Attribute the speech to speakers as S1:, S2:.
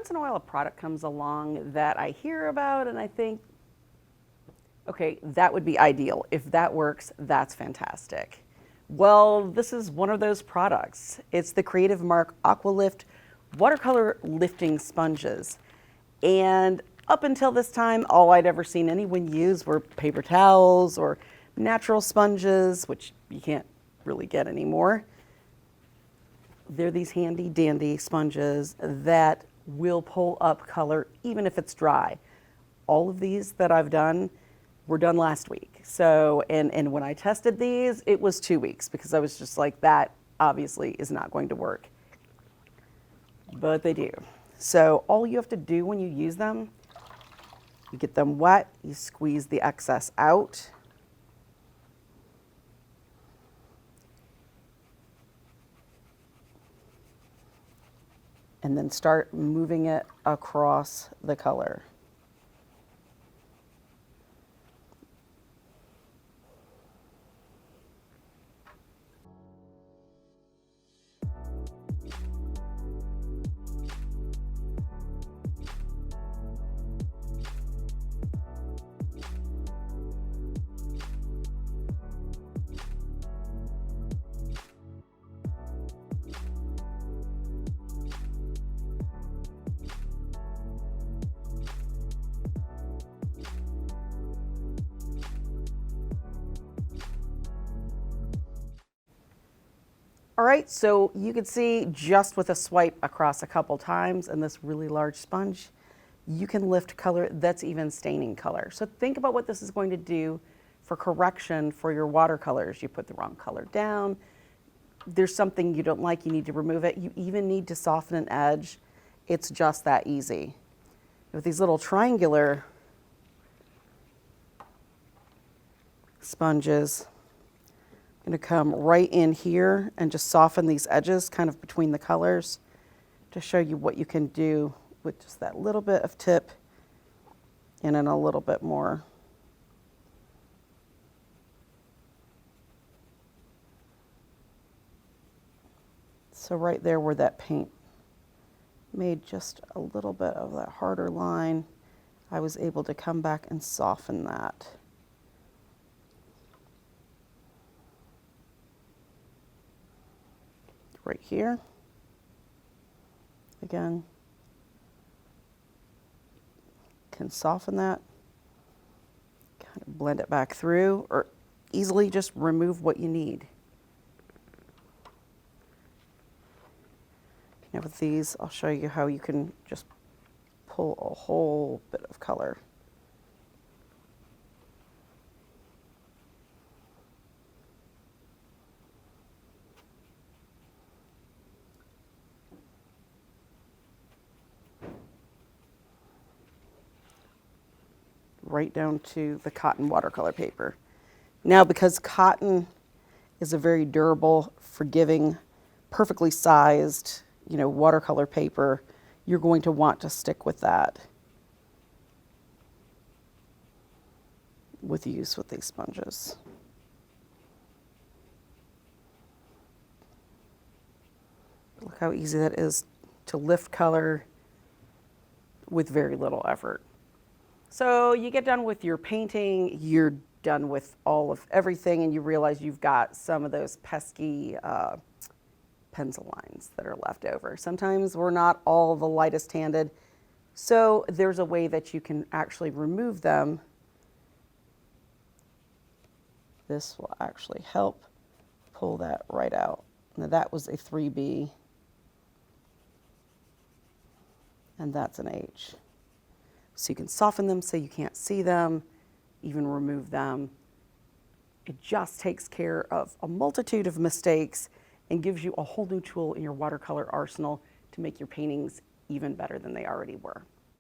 S1: once in a while a product comes along that I hear about and I think, okay, that would be ideal. If that works, that's fantastic. Well, this is one of those products. It's the Creative Mark Aqua Lift watercolor lifting sponges. And up until this time, all I'd ever seen anyone use were paper towels or natural sponges, which you can't really get anymore. They're these handy dandy sponges that will pull up color even if it's dry. All of these that I've done were done last week. So, and when I tested these, it was 2 weeks because I was just like, that obviously is not going to work. But they do. So all you have to do when you use them, you get them wet, you squeeze the excess out. And then start moving it across the color. All right, so you can see just with a swipe across a couple times and this really large sponge, you can lift color that's even staining color. So think about what this is going to do for correction for your watercolors. You put the wrong color down, there's something you don't like, you need to remove it. You even need to soften an edge. It's just that easy. With these little triangular sponges, I'm going to come right in here and just soften these edges kind of between the colors to show you what you can do with just that little bit of tip and then a little bit more. So right there where that paint made just a little bit of that harder line, I was able to come back and soften that. Right here, again, can soften that, kind of blend it back through, or easily just remove what you need. Now with these, I'll show you how you can just pull a whole bit of color. Right down to the cotton watercolor paper. Now, because cotton is a very durable, forgiving, perfectly sized, watercolor paper, you're going to want to stick with that with use with these sponges. Look how easy that is to lift color with very little effort. So you get done with your painting, you're done with all of everything, and you realize you've got some of those pesky pencil lines that are left over. Sometimes we're not all the lightest handed, so there's a way that you can actually remove them. This will actually help pull that right out. Now that was a 3B, and that's an H. So you can soften them so you can't see them, even remove them. It just takes care of a multitude of mistakes and gives you a whole new tool in your watercolor arsenal to make your paintings even better than they already were.